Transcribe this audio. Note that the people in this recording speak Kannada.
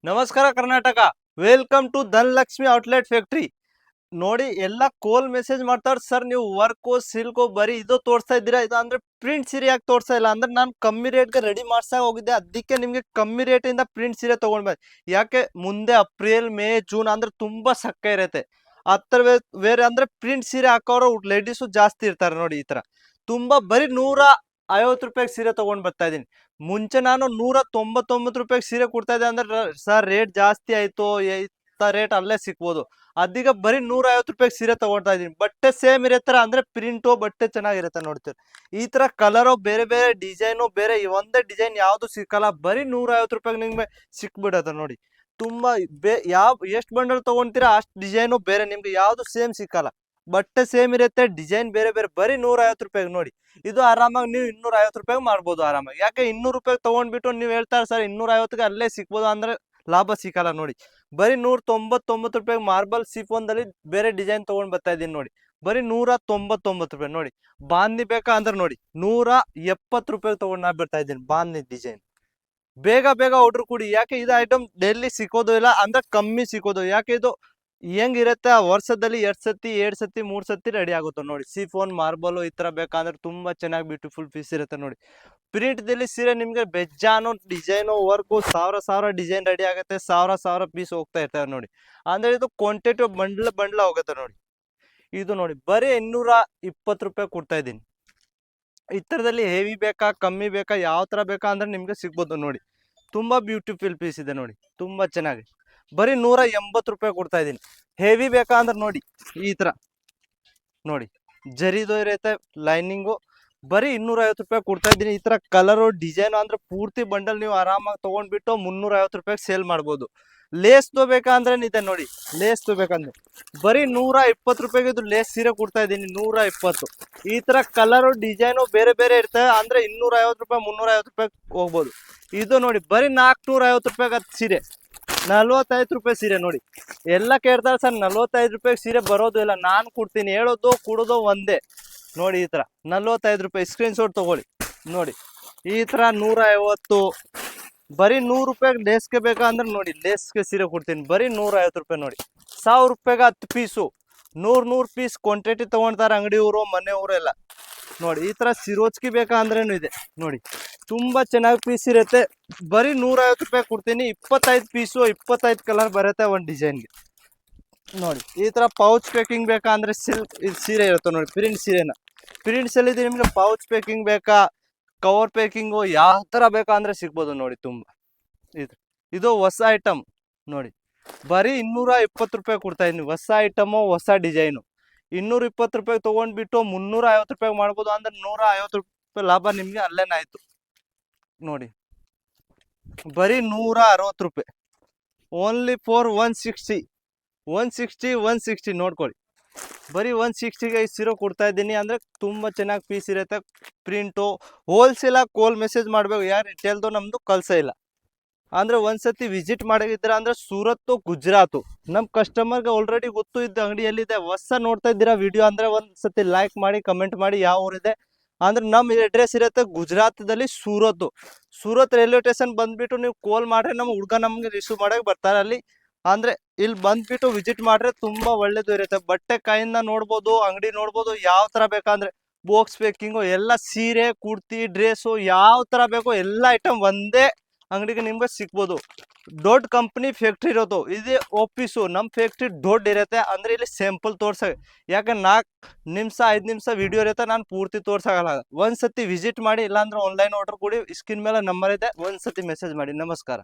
ನಮಸ್ಕಾರ Karnataka. Welcome to Dhanalakshmi outlet factory. ನೋಡಿ ಎಲ್ಲ ಕೋಲ್ ಮೆಸೇಜ್ ಮಾಡ್ತಾರ ಸರ್, ನೀವು ವರ್ಕು ಸಿಲ್ಕು ಬರೀ ಇದು ತೋರಿಸ್ತಾ ಇದ್ದೀರಾ, ಇದು ಅಂದ್ರೆ ಪ್ರಿಂಟ್ ಸೀರೆ ಯಾಕೆ ತೋರಿಸ್ತಾ ಇಲ್ಲ ಅಂದ್ರೆ ನಾನು ಕಮ್ಮಿ ರೇಟ್ಗೆ ರೆಡಿ ಮಾಡ್ಸಾ ಹೋಗಿದ್ದೆ. ಅದಕ್ಕೆ ನಿಮಗೆ ಕಮ್ಮಿ ರೇಟಿಂದ ಪ್ರಿಂಟ್ ಸೀರೆ ತಗೊಂಡ್ಬಂದು. ಯಾಕೆ ಮುಂದೆ ಏಪ್ರಿಲ್ ಮೇ ಜೂನ್ ಅಂದ್ರೆ ತುಂಬಾ ಸಕ್ಕ ಇರುತ್ತೆ. ಹತ್ತರ ಬೇರೆ ಅಂದ್ರೆ ಪ್ರಿಂಟ್ ಸೀರೆ ಹಾಕೋರು ಲೇಡೀಸು ಜಾಸ್ತಿ ಇರ್ತಾರೆ. ನೋಡಿ ಈ ತರ ತುಂಬಾ ಬರೀ 150 ರೂಪಾಯಿಗೆ ಸೀರೆ ತಗೊಂಡ್ ಬರ್ತಾ ಇದೀನಿ. ಮುಂಚೆ ನಾನು 199 ರೂಪಾಯಿಗೆ ಸೀರೆ ಕೊಡ್ತಾ ಇದ್ದೆ ಅಂದ್ರೆ ಸರ್ ರೇಟ್ ಜಾಸ್ತಿ ಆಯ್ತು, ರೇಟ್ ಅಲ್ಲೇ ಸಿಕ್ಬೋದು. ಅದೀಗ ಬರೀ 150 ರೂಪಾಯಿಗೆ ಸೀರೆ ತಗೊಳ್ತಾ ಇದೀನಿ. ಬಟ್ಟೆ ಸೇಮ್ ಇರತ್ತರ ಅಂದ್ರೆ ಪ್ರಿಂಟು ಬಟ್ಟೆ ಚೆನ್ನಾಗಿರುತ್ತೆ. ನೋಡ್ತೀರಿ ಈ ತರ ಕಲರು ಬೇರೆ ಬೇರೆ ಡಿಸೈನು ಬೇರೆ ಒಂದೇ ಡಿಸೈನ್ ಯಾವ್ದು ಸಿಕ್ಕಲ್ಲ. ಬರೀ 150 ರೂಪಾಯಿಗೆ ನಿಮ್ಗೆ ಸಿಕ್ಬಿಡತ್ತೆ. ನೋಡಿ ತುಂಬಾ ಎಷ್ಟು ಬಂಡಲ್ ತಗೊಂತೀರಾ ಅಷ್ಟು ಡಿಸೈನು ಬೇರೆ, ನಿಮ್ಗೆ ಯಾವ್ದು ಸೇಮ್ ಸಿಕ್ಕಲ್ಲ. ಬಟ್ಟೆ ಸೇಮ್ ಇರುತ್ತೆ, ಡಿಸೈನ್ ಬೇರೆ ಬೇರೆ. ಬರೀ 150 ರೂಪಾಯಿಗೆ ನೋಡಿ. ಇದು ಆರಾಮಾಗಿ ನೀವು 250 ರೂಪಾಯಿಗೆ ಮಾಡ್ಬೋದು ಆರಾಮಾಗಿ. ಯಾಕೆ 200 ರೂಪಾಯಿಗೆ ತಗೊಂಡ್ಬಿಟ್ಟು ನೀವು ಹೇಳ್ತಾರೆ ಸರ್ 250ಗೆ ಅಲ್ಲೇ ಸಿಕ್ಬೋದು ಅಂದ್ರೆ ಲಾಭ ಸಿಕ್ಕಲ್ಲ. ನೋಡಿ ಬರೀ 199 ರೂಪಾಯಿಗೆ ಮಾರ್ಬಲ್ ಸಿಫೋನ್ದಲ್ಲಿ ಬೇರೆ ಡಿಸೈನ್ ತಗೊಂಡ್ ಬರ್ತಾ ಇದೀನಿ. ನೋಡಿ ಬರೀ 199 ರೂಪಾಯಿ. ನೋಡಿ ಬಾಂದಿ ಬೇಕಾ ಅಂದ್ರೆ ನೋಡಿ 170 ರೂಪಾಯಿಗೆ ತಗೊಂಡ್ ನಾ ಬರ್ತಾ ಇದ್ದೀನಿ ಬಾಂದಿ ಡಿಸೈನ್. ಬೇಗ ಬೇಗ ಆರ್ಡರ್ ಕೊಡಿ. ಯಾಕೆ ಇದು ಐಟಮ್ ಡೈಲಿ ಸಿಕ್ಕೋದು ಇಲ್ಲ ಅಂದ್ರೆ ಕಮ್ಮಿ ಸಿಕ್ಕೋದು. ಯಾಕೆ ಇದು ಹೆಂಗಿರುತ್ತೆ ವರ್ಷದಲ್ಲಿ 2 ಸತಿ 2 ಸತಿ 3 ಸತಿ ರೆಡಿ ಆಗುತ್ತೆ. ನೋಡಿ ಸಿಫೋನ್ ಮಾರ್ಬಲ್ ಈ ತರ ಬೇಕಂದ್ರೆ ತುಂಬಾ ಚೆನ್ನಾಗಿ ಬ್ಯೂಟಿಫುಲ್ ಪೀಸ್ ಇರುತ್ತೆ. ನೋಡಿ ಪ್ರಿಂಟ್ ದಲ್ಲಿ ಸೀರೆ ನಿಮ್ಗೆ ಬೆಜ್ಜಾನು ಡಿಸೈನು ವರ್ಕು ಸಾವಿರ ಡಿಸೈನ್ ರೆಡಿ ಆಗುತ್ತೆ. ಸಾವಿರ ಪೀಸ್ ಹೋಗ್ತಾ ಇರ್ತವೆ. ನೋಡಿ ಅಂದ್ರೆ ಇದು ಕ್ವಾಂಟಿಟಿ ಬಂಡ್ಲ ಹೋಗುತ್ತೆ. ನೋಡಿ ಇದು ನೋಡಿ ಬರೀ 220 ರೂಪಾಯಿ ಕೊಡ್ತಾ ಇದ್ದೀನಿ. ಈ ತರದಲ್ಲಿ ಹೆವಿ ಬೇಕಾ ಕಮ್ಮಿ ಬೇಕಾ ಯಾವ ತರ ಬೇಕಾ ಅಂದ್ರೆ ನಿಮ್ಗೆ ಸಿಗ್ಬೋದು. ನೋಡಿ ತುಂಬಾ ಬ್ಯೂಟಿಫುಲ್ ಪೀಸ್ ಇದೆ. ನೋಡಿ ತುಂಬಾ ಚೆನ್ನಾಗಿ ಬರೀ 180 ರೂಪಾಯಿ ಕೊಡ್ತಾ ಇದ್ದೀನಿ. ಹೆವಿ ಬೇಕಾ ಅಂದ್ರೆ ನೋಡಿ ಈ ತರ ನೋಡಿ ಜರಿದು ಇರುತ್ತೆ ಲೈನಿಂಗು. ಬರೀ 250 ರೂಪಾಯಿ ಕೊಡ್ತಾ ಇದ್ದೀನಿ. ಈ ತರ ಕಲರು ಡಿಸೈನ್ ಅಂದ್ರೆ ಪೂರ್ತಿ ಬಂಡಲ್ ನೀವು ಆರಾಮಾಗಿ ತಗೊಂಡ್ಬಿಟ್ಟು 350 ರೂಪಾಯಿಗೆ ಸೇಲ್ ಮಾಡ್ಬೋದು. ಲೇಸ್ ತಗೋಬೇಕಾ ಅಂದ್ರೆ ಇದೆ ನೋಡಿ, ಲೇಸ್ ತಗೋಬೇಕಂದ್ರೆ ಬರೀ 120 ರೂಪಾಯಿಗೆ ಇದು ಲೇಸ್ ಸೀರೆ ಕೊಡ್ತಾ ಇದ್ದೀನಿ. 120. ಈ ತರ ಕಲರು ಡಿಸೈನು ಬೇರೆ ಬೇರೆ ಇರ್ತವೆ ಅಂದ್ರೆ 250 ರೂಪಾಯಿ 350 ರೂಪಾಯಿ ಹೋಗ್ಬೋದು. ಇದು ನೋಡಿ ಬರೀ 450 ರೂಪಾಯಿಗೆ ಸೀರೆ, 45 ರೂಪಾಯಿ ಸೀರೆ. ನೋಡಿ ಎಲ್ಲ ಕೇಳ್ತಾರೆ ಸರ್ 45 ರೂಪಾಯಿಗೆ ಸೀರೆ ಬರೋದು ಇಲ್ಲ. ನಾನು ಕೊಡ್ತೀನಿ, ಹೇಳೋದು ಕೊಡೋದು ಒಂದೇ. ನೋಡಿ ಈ ತರ 45 ರೂಪಾಯಿ ಸ್ಕ್ರೀನ್ ಶಾಟ್ ತಗೊಳ್ಳಿ. ನೋಡಿ ಈ ತರ 150. ಬರೀ 100 ರೂಪಾಯಿಗೆ ಲೇಸ್ಗೆ ಬೇಕಾ ಅಂದ್ರೆ ನೋಡಿ ಲೇಸ್ಗೆ ಸೀರೆ ಕೊಡ್ತೀನಿ ಬರೀ 150 ರೂಪಾಯಿ. ನೋಡಿ 1000 ರೂಪಾಯಿಗೆ 10 ಪೀಸು, 100 ಪೀಸ್ ಕ್ವಾಂಟಿಟಿ ತಗೊಳ್ತಾರೆ ಅಂಗಡಿಯವರು ಮನೆಯವರು ಎಲ್ಲ. ನೋಡಿ ಈ ತರ ಸಿರೋಜ್ಕಿ ಬೇಕಾ ಅಂದ್ರೇನು ಇದೆ. ನೋಡಿ ತುಂಬಾ ಚೆನ್ನಾಗಿ ಪೀಸ್ ಇರುತ್ತೆ. ಬರೀ 150 ರೂಪಾಯಿ ಕೊಡ್ತೀನಿ. 25 ಪೀಸು 25 ಕಲರ್ ಬರುತ್ತೆ ಒಂದು ಡಿಸೈನ್ಗೆ. ನೋಡಿ ಈ ತರ ಪೌಚ್ ಪ್ಯಾಕಿಂಗ್ ಬೇಕಾ ಅಂದ್ರೆ ಸಿಲ್ಕ್ ಸೀರೆ ಇರುತ್ತೆ. ನೋಡಿ ಪ್ರಿಂಟ್ಸ್ ಅಲ್ಲಿ ನಿಮ್ಗೆ ಪೌಚ್ ಪ್ಯಾಕಿಂಗ್ ಬೇಕಾ ಕವರ್ ಪ್ಯಾಕಿಂಗು ಯಾವ ತರ ಬೇಕಾ ಅಂದ್ರೆ ಸಿಗ್ಬೋದು. ನೋಡಿ ತುಂಬಾ ಇದು ಹೊಸ ಐಟಮ್. ನೋಡಿ ಬರೀ 220 ರೂಪಾಯಿ ಕೊಡ್ತಾ ಇದೀನಿ. ಹೊಸ ಐಟಮು ಹೊಸ ಡಿಸೈನು. 220 ರೂಪಾಯಿ ತಗೊಂಡ್ಬಿಟ್ಟು 350 ರೂಪಾಯಿ ಮಾಡ್ಬೋದು ಅಂದ್ರೆ 150 ರೂಪಾಯಿ ಲಾಭ ನಿಮ್ಗೆ ಅಲ್ಲೇನಾಯ್ತು. ನೋಡಿ ಬರೀ 160 ರೂಪಾಯಿ ಓನ್ಲಿ ಫಾರ್ 160 ನೋಡ್ಕೊಳ್ಳಿ. ಬರೀ 160ಗೆ ಸೀರೆ ಕೊಡ್ತಾ ಇದ್ದೀನಿ ಅಂದ್ರೆ ತುಂಬಾ ಚೆನ್ನಾಗಿ ಪೀಸ್ ಇರುತ್ತೆ. ಪ್ರಿಂಟು ಹೋಲ್ಸೇಲ್ ಕೋಲ್ ಮೆಸೇಜ್ ಮಾಡ್ಬೇಕು. ಯಾರು ರಿಟೇಲ್ದು ನಮ್ದು ಕಲ್ಸ ಇಲ್ಲ ಅಂದ್ರೆ ಒಂದ್ಸತಿ ವಿಸಿಟ್ ಮಾಡಿದ್ರೆ ಅಂದ್ರೆ ಸೂರತ್ ಗುಜರಾತ್ ನಮ್ ಕಸ್ಟಮರ್ಗೆ ಆಲ್ರೆಡಿ ಗೊತ್ತು ಇದ್ದ ಅಂಗಡಿಯಲ್ಲಿದೆ. ಹೊಸ ನೋಡ್ತಾ ಇದ್ದೀರಾ ವಿಡಿಯೋ ಅಂದ್ರೆ ಒಂದ್ಸತಿ ಲೈಕ್ ಮಾಡಿ ಕಮೆಂಟ್ ಮಾಡಿ ಯಾವ ಊರಿದೆ ಅಂದ್ರೆ ನಮ್ ಅಡ್ರೆಸ್ ಇರುತ್ತೆ ಗುಜರಾತ್ದಲ್ಲಿ ಸೂರತ್ ರೈಲ್ವೆ ಸ್ಟೇಷನ್ ಬಂದ್ಬಿಟ್ಟು ನೀವು ಕಾಲ್ ಮಾಡ್ರೆ ನಮ್ಮ ಹುಡುಗ ನಮ್ಗೆ ರಿಸೀವ್ ಮಾಡಕ್ ಬರ್ತಾರೆ ಅಲ್ಲಿ. ಅಂದ್ರೆ ಇಲ್ಲಿ ಬಂದ್ಬಿಟ್ಟು ವಿಸಿಟ್ ಮಾಡ್ರೆ ತುಂಬಾ ಒಳ್ಳೇದು ಇರುತ್ತೆ. ಬಟ್ಟೆ ಕೈಯಿಂದ ನೋಡ್ಬೋದು, ಅಂಗಡಿ ನೋಡ್ಬೋದು, ಯಾವ ತರ ಬೇಕಂದ್ರೆ ಬಾಕ್ಸ್ ಪ್ಯಾಕಿಂಗು ಎಲ್ಲ ಸೀರೆ ಕುರ್ತಿ ಡ್ರೆಸ್ಸು ಯಾವ ತರ ಬೇಕೋ ಎಲ್ಲ ಐಟಮ್ ಒಂದೇ ಅಂಗಡಿಗೆ ನಿಮ್ಗೆ ಸಿಕ್ಬೋದು. ದೊಡ್ಡ ಕಂಪ್ನಿ ಫ್ಯಾಕ್ಟ್ರಿ ಇರೋದು ಇದೇ ಆಫೀಸು. ನಮ್ಮ ಫ್ಯಾಕ್ಟ್ರಿ ದೊಡ್ಡ ಇರುತ್ತೆ ಅಂದ್ರೆ ಇಲ್ಲಿ ಸ್ಯಾಂಪಲ್ ತೋರ್ಸ. ಯಾಕೆ 4 ನಿಮಿಷ 5 ನಿಮಿಷ ವಿಡಿಯೋ ಇರುತ್ತೆ, ನಾನು ಪೂರ್ತಿ ತೋರ್ಸೋಲ್ಲ. ಒಂದ್ಸತಿ ವಿಸಿಟ್ ಮಾಡಿ, ಇಲ್ಲಾಂದ್ರೆ ಆನ್ಲೈನ್ ಆರ್ಡರ್ ಕೊಡಿ. ಸ್ಕ್ರೀನ್ ಮೇಲೆ ನಂಬರ್ ಇದೆ, ಒಂದ್ಸತಿ ಮೆಸೇಜ್ ಮಾಡಿ. ನಮಸ್ಕಾರ.